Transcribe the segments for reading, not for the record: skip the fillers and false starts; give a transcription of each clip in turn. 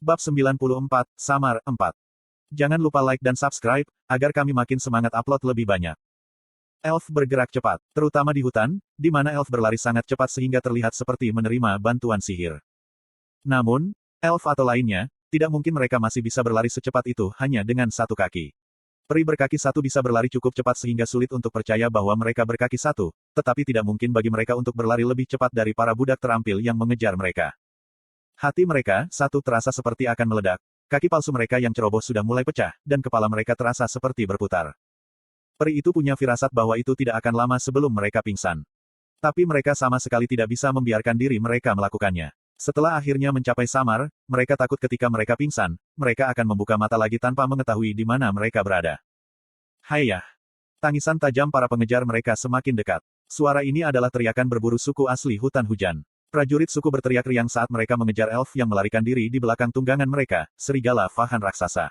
Bab 94, Samar 4. Jangan lupa like dan subscribe, agar kami makin semangat upload lebih banyak. Elf bergerak cepat, terutama di hutan, di mana elf berlari sangat cepat sehingga terlihat seperti menerima bantuan sihir. Namun, elf atau lainnya, tidak mungkin mereka masih bisa berlari secepat itu hanya dengan satu kaki. Peri berkaki satu bisa berlari cukup cepat sehingga sulit untuk percaya bahwa mereka berkaki satu, tetapi tidak mungkin bagi mereka untuk berlari lebih cepat dari para budak terampil yang mengejar mereka. Hati mereka, satu terasa seperti akan meledak, kaki palsu mereka yang ceroboh sudah mulai pecah, dan kepala mereka terasa seperti berputar. Peri itu punya firasat bahwa itu tidak akan lama sebelum mereka pingsan. Tapi mereka sama sekali tidak bisa membiarkan diri mereka melakukannya. Setelah akhirnya mencapai Samar, mereka takut ketika mereka pingsan, mereka akan membuka mata lagi tanpa mengetahui di mana mereka berada. Hayah! Tangisan tajam para pengejar mereka semakin dekat. Suara ini adalah teriakan berburu suku asli hutan hujan. Prajurit suku berteriak riang saat mereka mengejar elf yang melarikan diri di belakang tunggangan mereka, serigala Vahan raksasa.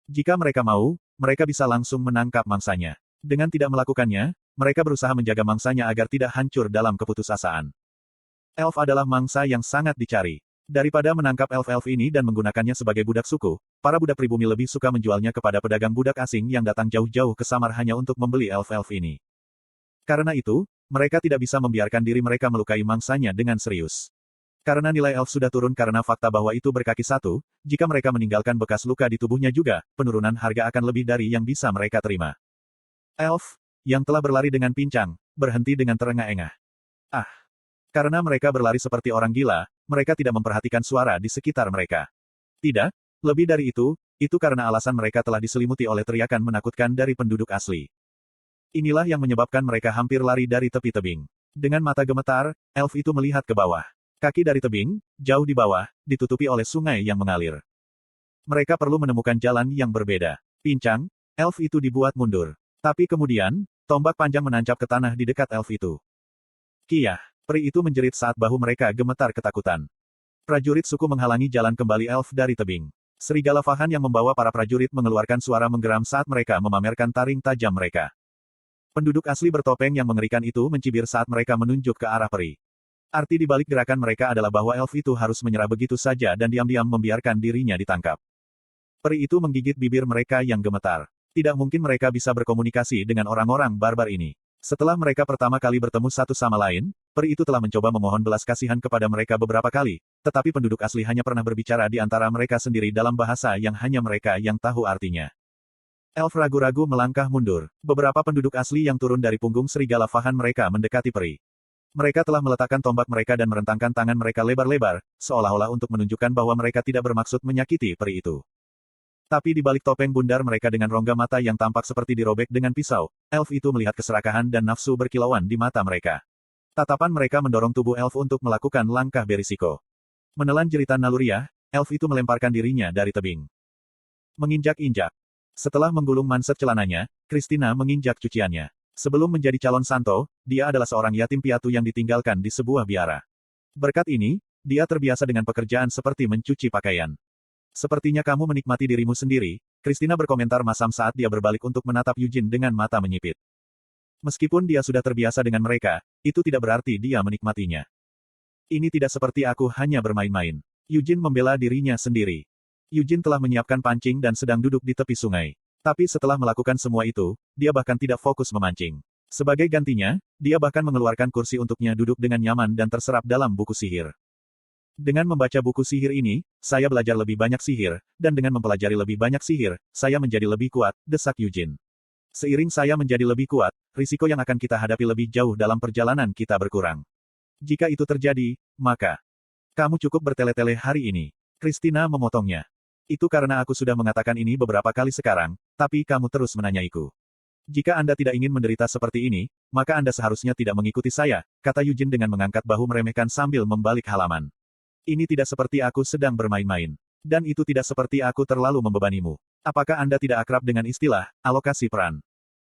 Jika mereka mau, mereka bisa langsung menangkap mangsanya. Dengan tidak melakukannya, mereka berusaha menjaga mangsanya agar tidak hancur dalam keputusasaan. Elf adalah mangsa yang sangat dicari. Daripada menangkap elf-elf ini dan menggunakannya sebagai budak suku, para budak pribumi lebih suka menjualnya kepada pedagang budak asing yang datang jauh-jauh ke Samar hanya untuk membeli elf-elf ini. Karena itu, mereka tidak bisa membiarkan diri mereka melukai mangsanya dengan serius. Karena nilai elf sudah turun karena fakta bahwa itu berkaki satu, jika mereka meninggalkan bekas luka di tubuhnya juga, penurunan harga akan lebih dari yang bisa mereka terima. Elf, yang telah berlari dengan pincang, berhenti dengan terengah-engah. Ah! Karena mereka berlari seperti orang gila, mereka tidak memperhatikan suara di sekitar mereka. Tidak, lebih dari itu karena alasan mereka telah diselimuti oleh teriakan menakutkan dari penduduk asli. Inilah yang menyebabkan mereka hampir lari dari tepi tebing. Dengan mata gemetar, elf itu melihat ke bawah. Kaki dari tebing, jauh di bawah, ditutupi oleh sungai yang mengalir. Mereka perlu menemukan jalan yang berbeda. Pincang, elf itu dibuat mundur. Tapi kemudian, tombak panjang menancap ke tanah di dekat elf itu. Kiyah, peri itu menjerit saat bahu mereka gemetar ketakutan. Prajurit suku menghalangi jalan kembali elf dari tebing. Serigala Vahan yang membawa para prajurit mengeluarkan suara menggeram saat mereka memamerkan taring tajam mereka. Penduduk asli bertopeng yang mengerikan itu mencibir saat mereka menunjuk ke arah peri. Arti di balik gerakan mereka adalah bahwa elf itu harus menyerah begitu saja dan diam-diam membiarkan dirinya ditangkap. Peri itu menggigit bibir mereka yang gemetar. Tidak mungkin mereka bisa berkomunikasi dengan orang-orang barbar ini. Setelah mereka pertama kali bertemu satu sama lain, peri itu telah mencoba memohon belas kasihan kepada mereka beberapa kali, tetapi penduduk asli hanya pernah berbicara di antara mereka sendiri dalam bahasa yang hanya mereka yang tahu artinya. Elf ragu-ragu melangkah mundur. Beberapa penduduk asli yang turun dari punggung serigala Vahan mereka mendekati peri. Mereka telah meletakkan tombak mereka dan merentangkan tangan mereka lebar-lebar, seolah-olah untuk menunjukkan bahwa mereka tidak bermaksud menyakiti peri itu. Tapi di balik topeng bundar mereka dengan rongga mata yang tampak seperti dirobek dengan pisau, elf itu melihat keserakahan dan nafsu berkilauan di mata mereka. Tatapan mereka mendorong tubuh elf untuk melakukan langkah berisiko. Menelan jeritan naluriah, elf itu melemparkan dirinya dari tebing. Menginjak-injak. Setelah menggulung manset celananya, Christina menginjak cuciannya. Sebelum menjadi calon santo, dia adalah seorang yatim piatu yang ditinggalkan di sebuah biara. Berkat ini, dia terbiasa dengan pekerjaan seperti mencuci pakaian. Sepertinya kamu menikmati dirimu sendiri, Christina berkomentar masam saat dia berbalik untuk menatap Eugene dengan mata menyipit. Meskipun dia sudah terbiasa dengan mereka, itu tidak berarti dia menikmatinya. Ini tidak seperti aku hanya bermain-main. Eugene membela dirinya sendiri. Eugene telah menyiapkan pancing dan sedang duduk di tepi sungai. Tapi setelah melakukan semua itu, dia bahkan tidak fokus memancing. Sebagai gantinya, dia bahkan mengeluarkan kursi untuknya duduk dengan nyaman dan terserap dalam buku sihir. Dengan membaca buku sihir ini, saya belajar lebih banyak sihir, dan dengan mempelajari lebih banyak sihir, saya menjadi lebih kuat, desak Eugene. Seiring saya menjadi lebih kuat, risiko yang akan kita hadapi lebih jauh dalam perjalanan kita berkurang. Jika itu terjadi, maka kamu cukup bertele-tele hari ini. Christina memotongnya. Itu karena aku sudah mengatakan ini beberapa kali sekarang, tapi kamu terus menanyaiku. Jika Anda tidak ingin menderita seperti ini, maka Anda seharusnya tidak mengikuti saya, kata Eugene dengan mengangkat bahu meremehkan sambil membalik halaman. Ini tidak seperti aku sedang bermain-main. Dan itu tidak seperti aku terlalu membebanimu. Apakah Anda tidak akrab dengan istilah, alokasi peran?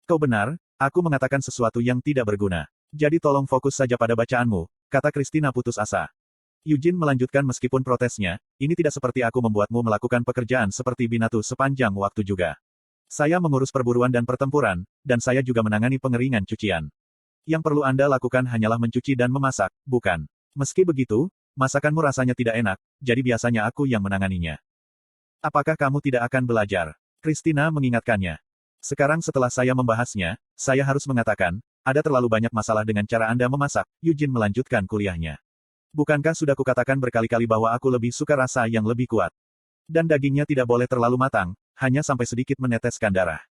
Kau benar, aku mengatakan sesuatu yang tidak berguna. Jadi tolong fokus saja pada bacaanmu, kata Christina putus asa. Eugene melanjutkan meskipun protesnya, ini tidak seperti aku membuatmu melakukan pekerjaan seperti binatu sepanjang waktu juga. Saya mengurus perburuan dan pertempuran, dan saya juga menangani pengeringan cucian. Yang perlu Anda lakukan hanyalah mencuci dan memasak, bukan? Meski begitu, Masakanmu rasanya tidak enak, jadi biasanya aku yang menanganinya. Apakah kamu tidak akan belajar? Christina mengingatkannya. Sekarang setelah saya membahasnya, saya harus mengatakan, ada terlalu banyak masalah dengan cara Anda memasak. Eugene melanjutkan kuliahnya. Bukankah sudah kukatakan berkali-kali bahwa aku lebih suka rasa yang lebih kuat? Dan dagingnya tidak boleh terlalu matang, hanya sampai sedikit meneteskan darah.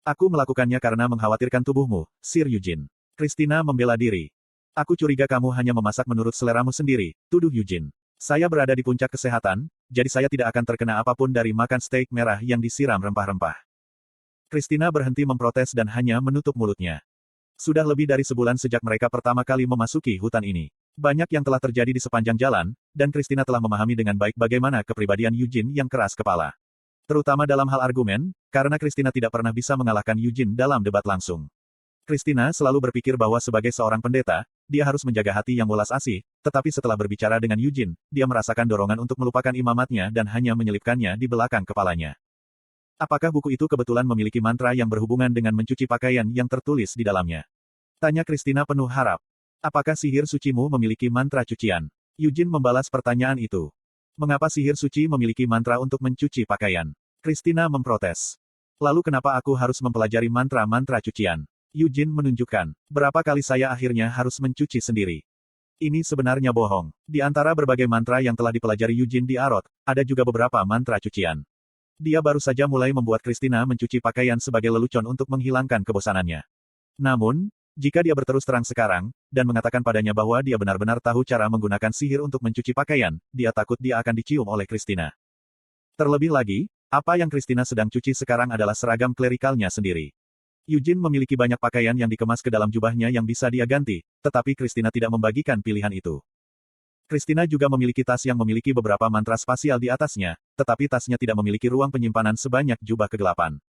Aku melakukannya karena mengkhawatirkan tubuhmu, Sir Eugene. Christina membela diri. Aku curiga kamu hanya memasak menurut seleramu sendiri, tuduh Eugene. Saya berada di puncak kesehatan, jadi saya tidak akan terkena apapun dari makan steak merah yang disiram rempah-rempah. Christina berhenti memprotes dan hanya menutup mulutnya. Sudah lebih dari sebulan sejak mereka pertama kali memasuki hutan ini. Banyak yang telah terjadi di sepanjang jalan, dan Christina telah memahami dengan baik bagaimana kepribadian Eugene yang keras kepala. Terutama dalam hal argumen, karena Christina tidak pernah bisa mengalahkan Eugene dalam debat langsung. Christina selalu berpikir bahwa sebagai seorang pendeta, dia harus menjaga hati yang welas asih, tetapi setelah berbicara dengan Eugene, dia merasakan dorongan untuk melupakan imamatnya dan hanya menyelipkannya di belakang kepalanya. Apakah buku itu kebetulan memiliki mantra yang berhubungan dengan mencuci pakaian yang tertulis di dalamnya? Tanya Christina penuh harap. Apakah sihir sucimu memiliki mantra cucian? Eugene membalas pertanyaan itu. Mengapa sihir suci memiliki mantra untuk mencuci pakaian? Christina memprotes. Lalu kenapa aku harus mempelajari mantra-mantra cucian? Eugene menunjukkan, berapa kali saya akhirnya harus mencuci sendiri. Ini sebenarnya bohong. Di antara berbagai mantra yang telah dipelajari Eugene di Arot, ada juga beberapa mantra cucian. Dia baru saja mulai membuat Christina mencuci pakaian sebagai lelucon untuk menghilangkan kebosanannya. Namun, jika dia berterus terang sekarang, dan mengatakan padanya bahwa dia benar-benar tahu cara menggunakan sihir untuk mencuci pakaian, dia takut dia akan dicium oleh Christina. Terlebih lagi, apa yang Christina sedang cuci sekarang adalah seragam klerikalnya sendiri. Eugene memiliki banyak pakaian yang dikemas ke dalam jubahnya yang bisa dia ganti, tetapi Christina tidak membagikan pilihan itu. Christina juga memiliki tas yang memiliki beberapa mantra spasial di atasnya, tetapi tasnya tidak memiliki ruang penyimpanan sebanyak jubah kegelapan.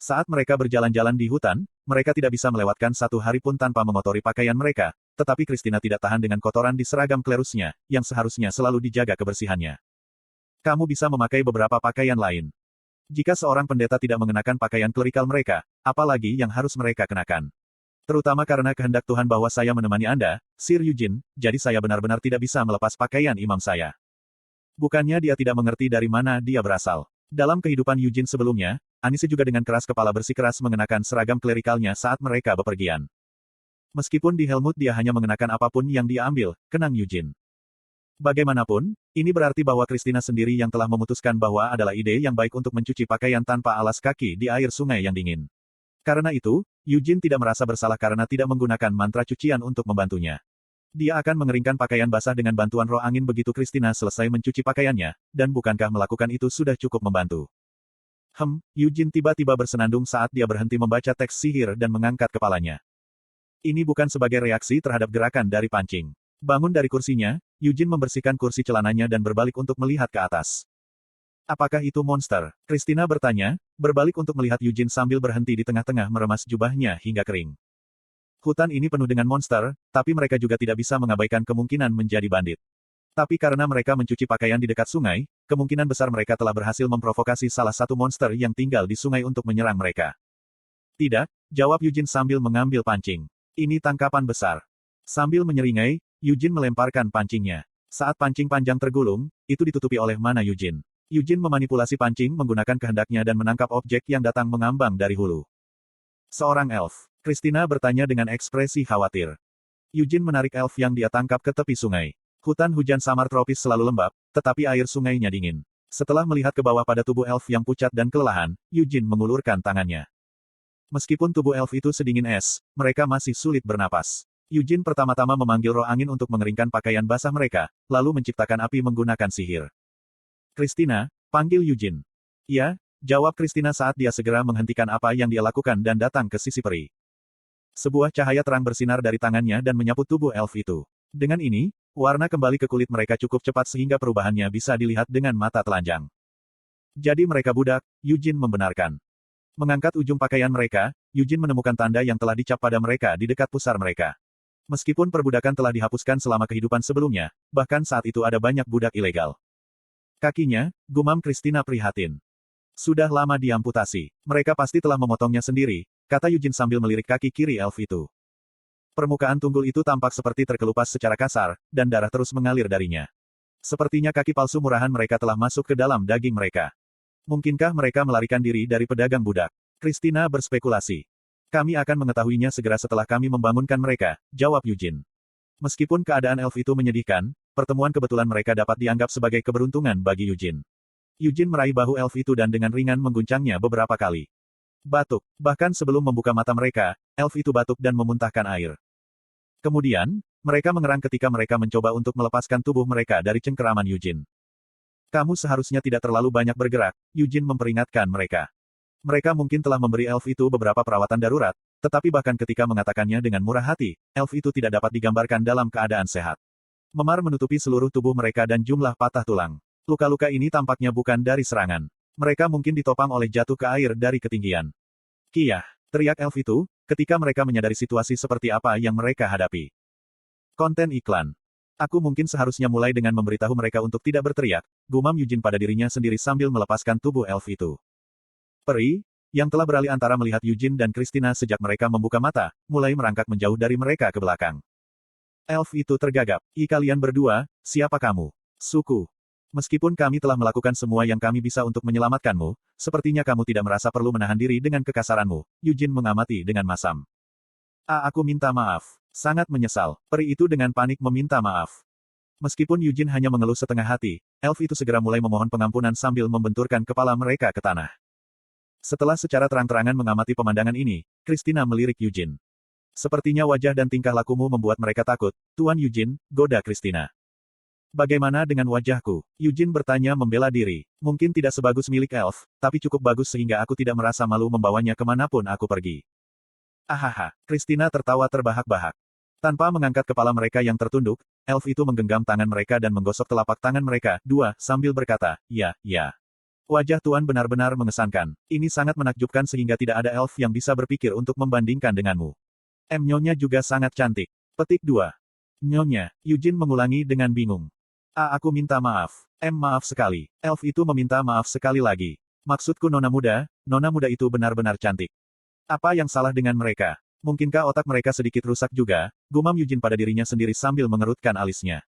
Saat mereka berjalan-jalan di hutan, mereka tidak bisa melewatkan satu hari pun tanpa mengotori pakaian mereka, tetapi Christina tidak tahan dengan kotoran di seragam klerusnya, yang seharusnya selalu dijaga kebersihannya. Kamu bisa memakai beberapa pakaian lain. Jika seorang pendeta tidak mengenakan pakaian klerikal mereka, apalagi yang harus mereka kenakan? Terutama karena kehendak Tuhan bahwa saya menemani Anda, Sir Eugene, jadi saya benar-benar tidak bisa melepas pakaian imam saya. Bukannya dia tidak mengerti dari mana dia berasal. Dalam kehidupan Eugene sebelumnya, Anise juga dengan keras kepala bersikeras mengenakan seragam klerikalnya saat mereka bepergian. Meskipun di Helmut dia hanya mengenakan apapun yang dia ambil, kenang Eugene. Bagaimanapun, ini berarti bahwa Christina sendiri yang telah memutuskan bahwa adalah ide yang baik untuk mencuci pakaian tanpa alas kaki di air sungai yang dingin. Karena itu, Eugene tidak merasa bersalah karena tidak menggunakan mantra cucian untuk membantunya. Dia akan mengeringkan pakaian basah dengan bantuan roh angin begitu Christina selesai mencuci pakaiannya, dan bukankah melakukan itu sudah cukup membantu? Eugene tiba-tiba bersenandung saat dia berhenti membaca teks sihir dan mengangkat kepalanya. Ini bukan sebagai reaksi terhadap gerakan dari pancing. Bangun dari kursinya, Eugene membersihkan kursi celananya dan berbalik untuk melihat ke atas. Apakah itu monster? Christina bertanya, berbalik untuk melihat Eugene sambil berhenti di tengah-tengah meremas jubahnya hingga kering. Hutan ini penuh dengan monster, tapi mereka juga tidak bisa mengabaikan kemungkinan menjadi bandit. Tapi karena mereka mencuci pakaian di dekat sungai, kemungkinan besar mereka telah berhasil memprovokasi salah satu monster yang tinggal di sungai untuk menyerang mereka. Tidak, jawab Eugene sambil mengambil pancing. Ini tangkapan besar. Sambil menyeringai, Eugene melemparkan pancingnya. Saat pancing panjang tergulung, itu ditutupi oleh mana Eugene. Eugene memanipulasi pancing menggunakan kehendaknya dan menangkap objek yang datang mengambang dari hulu. Seorang elf. Christina bertanya dengan ekspresi khawatir. Eugene menarik elf yang dia tangkap ke tepi sungai. Hutan hujan samar tropis selalu lembab, tetapi air sungainya dingin. Setelah melihat ke bawah pada tubuh elf yang pucat dan kelelahan, Eugene mengulurkan tangannya. Meskipun tubuh elf itu sedingin es, mereka masih sulit bernapas. Eugene pertama-tama memanggil roh angin untuk mengeringkan pakaian basah mereka, lalu menciptakan api menggunakan sihir. Christina, panggil Eugene. Ya, jawab Christina saat dia segera menghentikan apa yang dia lakukan dan datang ke sisi peri. Sebuah cahaya terang bersinar dari tangannya dan menyapu tubuh elf itu. Dengan ini, warna kembali ke kulit mereka cukup cepat sehingga perubahannya bisa dilihat dengan mata telanjang. Jadi mereka budak, Eugene membenarkan. Mengangkat ujung pakaian mereka, Eugene menemukan tanda yang telah dicap pada mereka di dekat pusar mereka. Meskipun perbudakan telah dihapuskan selama kehidupan sebelumnya, bahkan saat itu ada banyak budak ilegal. Kakinya, gumam Christina prihatin. Sudah lama diamputasi. Mereka pasti telah memotongnya sendiri, kata Eugene sambil melirik kaki kiri elf itu. Permukaan tunggul itu tampak seperti terkelupas secara kasar, dan darah terus mengalir darinya. Sepertinya kaki palsu murahan mereka telah masuk ke dalam daging mereka. Mungkinkah mereka melarikan diri dari pedagang budak? Christina berspekulasi. Kami akan mengetahuinya segera setelah kami membangunkan mereka, jawab Eugene. Meskipun keadaan elf itu menyedihkan, pertemuan kebetulan mereka dapat dianggap sebagai keberuntungan bagi Eugene. Eugene meraih bahu elf itu dan dengan ringan mengguncangnya beberapa kali. Batuk. Bahkan sebelum membuka mata mereka, elf itu batuk dan memuntahkan air. Kemudian, mereka mengerang ketika mereka mencoba untuk melepaskan tubuh mereka dari cengkeraman Eugene. Kamu seharusnya tidak terlalu banyak bergerak, Eugene memperingatkan mereka. Mereka mungkin telah memberi elf itu beberapa perawatan darurat, tetapi bahkan ketika mengatakannya dengan murah hati, elf itu tidak dapat digambarkan dalam keadaan sehat. Memar menutupi seluruh tubuh mereka dan jumlah patah tulang. Luka-luka ini tampaknya bukan dari serangan. Mereka mungkin ditopang oleh jatuh ke air dari ketinggian. Kiyah, teriak elf itu, ketika mereka menyadari situasi seperti apa yang mereka hadapi. Konten iklan. Aku mungkin seharusnya mulai dengan memberitahu mereka untuk tidak berteriak, gumam Eugene pada dirinya sendiri sambil melepaskan tubuh elf itu. Peri, yang telah beralih antara melihat Eugene dan Christina sejak mereka membuka mata, mulai merangkak menjauh dari mereka ke belakang. Elf itu tergagap. Kalian berdua, siapa kamu? Suku. Meskipun kami telah melakukan semua yang kami bisa untuk menyelamatkanmu, sepertinya kamu tidak merasa perlu menahan diri dengan kekasaranmu, Eugene mengamati dengan masam. Aku minta maaf. Sangat menyesal. Peri itu dengan panik meminta maaf. Meskipun Eugene hanya mengeluh setengah hati, elf itu segera mulai memohon pengampunan sambil membenturkan kepala mereka ke tanah. Setelah secara terang-terangan mengamati pemandangan ini, Christina melirik Eugene. Sepertinya wajah dan tingkah lakumu membuat mereka takut, Tuan Eugene, goda Christina. Bagaimana dengan wajahku? Eugene bertanya membela diri. Mungkin tidak sebagus milik elf, tapi cukup bagus sehingga aku tidak merasa malu membawanya kemanapun aku pergi. Ahaha, Christina tertawa terbahak-bahak. Tanpa mengangkat kepala mereka yang tertunduk, elf itu menggenggam tangan mereka dan menggosok telapak tangan mereka, sambil berkata, ya. Wajah Tuan benar-benar mengesankan. Ini sangat menakjubkan sehingga tidak ada elf yang bisa berpikir untuk membandingkan denganmu. Nyonya juga sangat cantik. Petik 2. Nyonya, Eugene mengulangi dengan bingung. Aku minta maaf. Maaf sekali. Elf itu meminta maaf sekali lagi. Maksudku nona muda itu benar-benar cantik. Apa yang salah dengan mereka? Mungkinkah otak mereka sedikit rusak juga? Gumam Eugene pada dirinya sendiri sambil mengerutkan alisnya.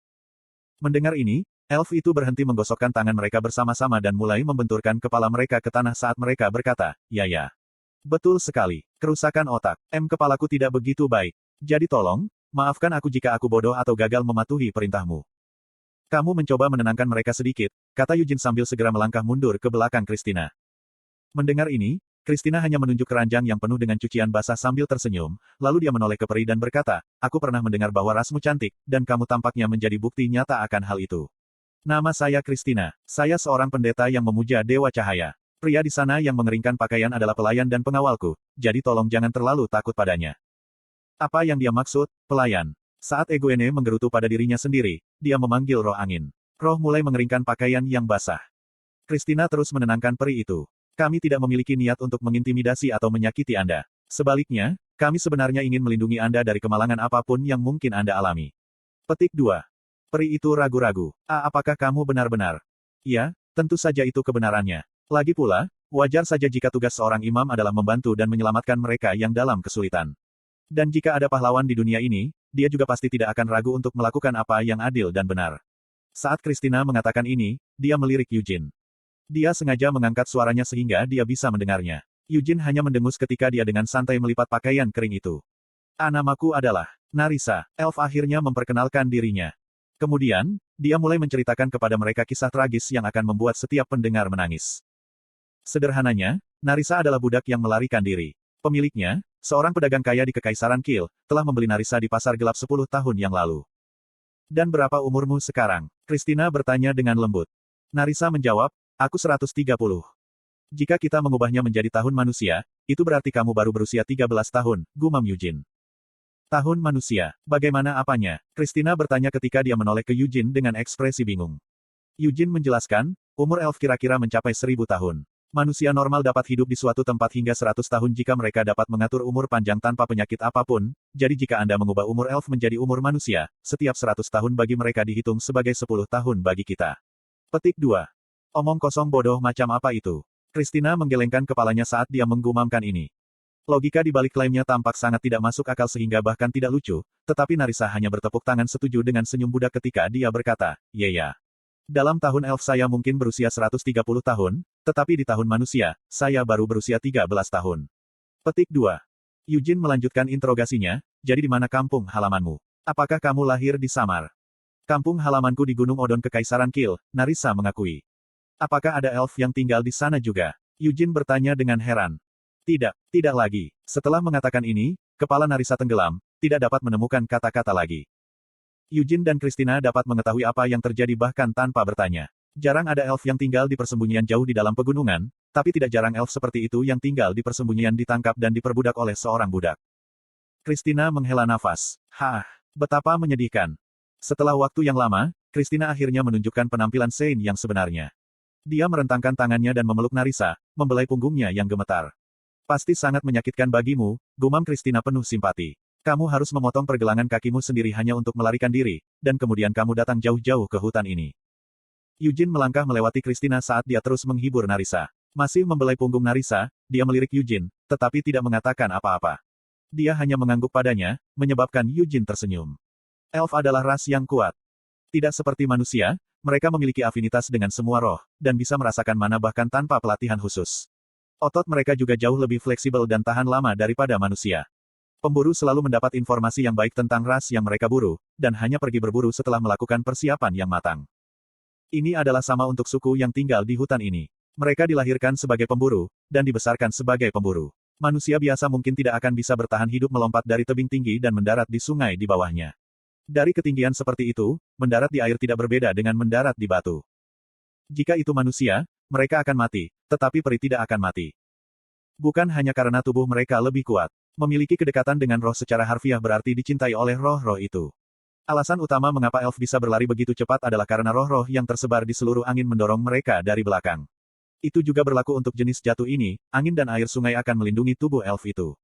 Mendengar ini, elf itu berhenti menggosokkan tangan mereka bersama-sama dan mulai membenturkan kepala mereka ke tanah saat mereka berkata, ya. Betul sekali. Kerusakan otak. Kepalaku tidak begitu baik. Jadi tolong, maafkan aku jika aku bodoh atau gagal mematuhi perintahmu. Kamu mencoba menenangkan mereka sedikit, kata Eugene sambil segera melangkah mundur ke belakang Christina. Mendengar ini, Christina hanya menunjuk keranjang yang penuh dengan cucian basah sambil tersenyum, lalu dia menoleh ke peri dan berkata, aku pernah mendengar bahwa rasmu cantik, dan kamu tampaknya menjadi bukti nyata akan hal itu. Nama saya Christina. Saya seorang pendeta yang memuja Dewa Cahaya. Pria di sana yang mengeringkan pakaian adalah pelayan dan pengawalku, jadi tolong jangan terlalu takut padanya. Apa yang dia maksud, pelayan? Saat Eguene menggerutu pada dirinya sendiri, dia memanggil roh angin. Roh mulai mengeringkan pakaian yang basah. Christina terus menenangkan peri itu. Kami tidak memiliki niat untuk mengintimidasi atau menyakiti Anda. Sebaliknya, kami sebenarnya ingin melindungi Anda dari kemalangan apapun yang mungkin Anda alami. Petik 2. Peri itu ragu-ragu. Apakah kamu benar-benar? Ya, tentu saja itu kebenarannya. Lagi pula, wajar saja jika tugas seorang imam adalah membantu dan menyelamatkan mereka yang dalam kesulitan. Dan jika ada pahlawan di dunia ini, dia juga pasti tidak akan ragu untuk melakukan apa yang adil dan benar. Saat Christina mengatakan ini, dia melirik Eugene. Dia sengaja mengangkat suaranya sehingga dia bisa mendengarnya. Eugene hanya mendengus ketika dia dengan santai melipat pakaian kering itu. Namaku adalah Narisa. Elf akhirnya memperkenalkan dirinya. Kemudian, dia mulai menceritakan kepada mereka kisah tragis yang akan membuat setiap pendengar menangis. Sederhananya, Narisa adalah budak yang melarikan diri. Pemiliknya, seorang pedagang kaya di Kekaisaran Kiel, telah membeli Narisa di pasar gelap 10 tahun yang lalu. Dan berapa umurmu sekarang? Christina bertanya dengan lembut. Narisa menjawab, aku 130. Jika kita mengubahnya menjadi tahun manusia, itu berarti kamu baru berusia 13 tahun, gumam Eugene. Tahun manusia, bagaimana apanya? Christina bertanya ketika dia menoleh ke Eugene dengan ekspresi bingung. Eugene menjelaskan, umur elf kira-kira mencapai 1000 tahun. Manusia normal dapat hidup di suatu tempat hingga 100 tahun jika mereka dapat mengatur umur panjang tanpa penyakit apapun, jadi jika Anda mengubah umur elf menjadi umur manusia, setiap 100 tahun bagi mereka dihitung sebagai 10 tahun bagi kita. Petik 2. Omong kosong bodoh macam apa itu? Christina menggelengkan kepalanya saat dia menggumamkan ini. Logika di balik klaimnya tampak sangat tidak masuk akal sehingga bahkan tidak lucu, tetapi Narisa hanya bertepuk tangan setuju dengan senyum budak ketika dia berkata, "Ya. Dalam tahun elf saya mungkin berusia 130 tahun, tetapi di tahun manusia, saya baru berusia 13 tahun." Petik 2. Eugene melanjutkan interogasinya, "Jadi di mana kampung halamanmu? Apakah kamu lahir di Samar?" "Kampung halamanku di Gunung Odon Kekaisaran Kil," Narisa mengakui. "Apakah ada elf yang tinggal di sana juga?" Eugene bertanya dengan heran. Tidak lagi." Setelah mengatakan ini, kepala Narisa tenggelam, tidak dapat menemukan kata-kata lagi. Eugene dan Christina dapat mengetahui apa yang terjadi bahkan tanpa bertanya. Jarang ada elf yang tinggal di persembunyian jauh di dalam pegunungan, tapi tidak jarang elf seperti itu yang tinggal di persembunyian ditangkap dan diperbudak oleh seorang budak. Christina menghela nafas. Betapa menyedihkan. Setelah waktu yang lama, Christina akhirnya menunjukkan penampilan Sein yang sebenarnya. Dia merentangkan tangannya dan memeluk Narisa, membelai punggungnya yang gemetar. "Pasti sangat menyakitkan bagimu," gumam Christina penuh simpati. "Kamu harus memotong pergelangan kakimu sendiri hanya untuk melarikan diri, dan kemudian kamu datang jauh-jauh ke hutan ini." Eugene melangkah melewati Christina saat dia terus menghibur Narisa. Masih membelai punggung Narisa, dia melirik Eugene, tetapi tidak mengatakan apa-apa. Dia hanya mengangguk padanya, menyebabkan Eugene tersenyum. Elf adalah ras yang kuat. Tidak seperti manusia, mereka memiliki afinitas dengan semua roh, dan bisa merasakan mana bahkan tanpa pelatihan khusus. Otot mereka juga jauh lebih fleksibel dan tahan lama daripada manusia. Pemburu selalu mendapat informasi yang baik tentang ras yang mereka buru, dan hanya pergi berburu setelah melakukan persiapan yang matang. Ini adalah sama untuk suku yang tinggal di hutan ini. Mereka dilahirkan sebagai pemburu, dan dibesarkan sebagai pemburu. Manusia biasa mungkin tidak akan bisa bertahan hidup melompat dari tebing tinggi dan mendarat di sungai di bawahnya. Dari ketinggian seperti itu, mendarat di air tidak berbeda dengan mendarat di batu. Jika itu manusia, mereka akan mati, tetapi peri tidak akan mati. Bukan hanya karena tubuh mereka lebih kuat. Memiliki kedekatan dengan roh secara harfiah berarti dicintai oleh roh-roh itu. Alasan utama mengapa elf bisa berlari begitu cepat adalah karena roh-roh yang tersebar di seluruh angin mendorong mereka dari belakang. Itu juga berlaku untuk jenis jatuh ini, angin dan air sungai akan melindungi tubuh elf itu.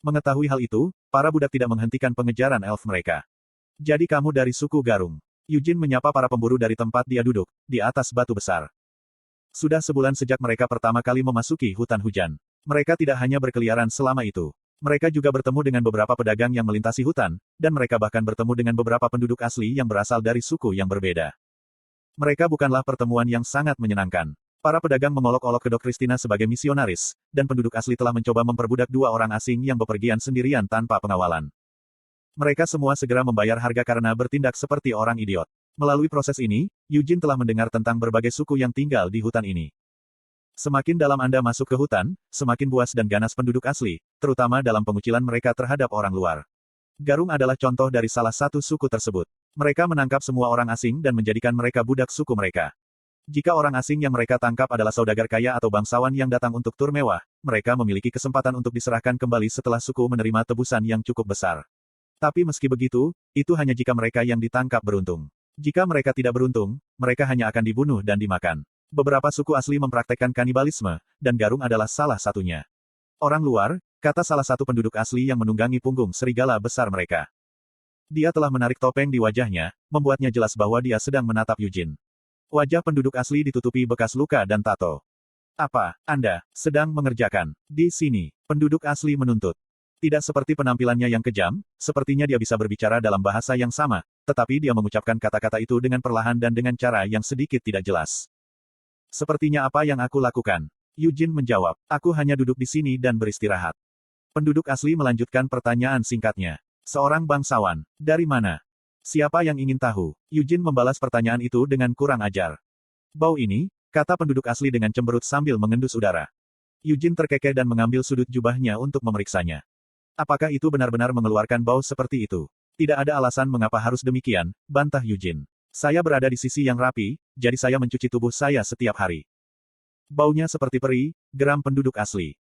Mengetahui hal itu, para budak tidak menghentikan pengejaran elf mereka. "Jadi kamu dari suku Garung?" Eugene menyapa para pemburu dari tempat dia duduk, di atas batu besar. Sudah sebulan sejak mereka pertama kali memasuki hutan hujan. Mereka tidak hanya berkeliaran selama itu. Mereka juga bertemu dengan beberapa pedagang yang melintasi hutan, dan mereka bahkan bertemu dengan beberapa penduduk asli yang berasal dari suku yang berbeda. Mereka bukanlah pertemuan yang sangat menyenangkan. Para pedagang mengolok-olok kedok Christina sebagai misionaris, dan penduduk asli telah mencoba memperbudak dua orang asing yang bepergian sendirian tanpa pengawalan. Mereka semua segera membayar harga karena bertindak seperti orang idiot. Melalui proses ini, Eugene telah mendengar tentang berbagai suku yang tinggal di hutan ini. Semakin dalam Anda masuk ke hutan, semakin buas dan ganas penduduk asli, terutama dalam pengucilan mereka terhadap orang luar. Garung adalah contoh dari salah satu suku tersebut. Mereka menangkap semua orang asing dan menjadikan mereka budak suku mereka. Jika orang asing yang mereka tangkap adalah saudagar kaya atau bangsawan yang datang untuk tur mewah, mereka memiliki kesempatan untuk diserahkan kembali setelah suku menerima tebusan yang cukup besar. Tapi meski begitu, itu hanya jika mereka yang ditangkap beruntung. Jika mereka tidak beruntung, mereka hanya akan dibunuh dan dimakan. Beberapa suku asli mempraktekkan kanibalisme, dan Garung adalah salah satunya. Orang luar, kata salah satu penduduk asli yang menunggangi punggung serigala besar mereka. Dia telah menarik topeng di wajahnya, membuatnya jelas bahwa dia sedang menatap Eugene. Wajah penduduk asli ditutupi bekas luka dan tato. "Apa Anda sedang mengerjakan di sini?" Penduduk asli menuntut. Tidak seperti penampilannya yang kejam, sepertinya dia bisa berbicara dalam bahasa yang sama, tetapi dia mengucapkan kata-kata itu dengan perlahan dan dengan cara yang sedikit tidak jelas. "Sepertinya apa yang aku lakukan?" Eugene menjawab, "Aku hanya duduk di sini dan beristirahat." Penduduk asli melanjutkan pertanyaan singkatnya. "Seorang bangsawan, dari mana? Siapa yang ingin tahu?" Eugene membalas pertanyaan itu dengan kurang ajar. "Bau ini," kata penduduk asli dengan cemberut sambil mengendus udara. Eugene terkekeh dan mengambil sudut jubahnya untuk memeriksanya. Apakah itu benar-benar mengeluarkan bau seperti itu? "Tidak ada alasan mengapa harus demikian," bantah Eugene. "Saya berada di sisi yang rapi, jadi saya mencuci tubuh saya setiap hari." "Baunya seperti peri," geram penduduk asli.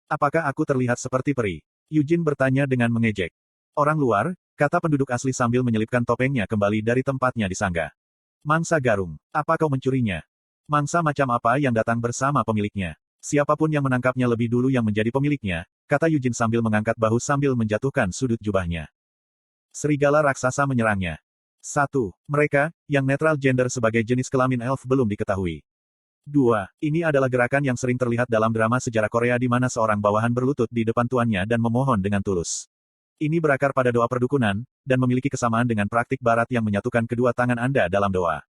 "Apakah aku terlihat seperti peri?" Eugene bertanya dengan mengejek. "Orang luar," kata penduduk asli sambil menyelipkan topengnya kembali dari tempatnya di sangga. "Mangsa Garung, apa kau mencurinya?" "Mangsa macam apa yang datang bersama pemiliknya? Siapapun yang menangkapnya lebih dulu yang menjadi pemiliknya," kata Eugene sambil mengangkat bahu sambil menjatuhkan sudut jubahnya. Serigala raksasa menyerangnya. 1. Mereka, yang netral gender sebagai jenis kelamin elf belum diketahui. 2. Ini adalah gerakan yang sering terlihat dalam drama sejarah Korea di mana seorang bawahan berlutut di depan tuannya dan memohon dengan tulus. Ini berakar pada doa perdukunan, dan memiliki kesamaan dengan praktik barat yang menyatukan kedua tangan Anda dalam doa.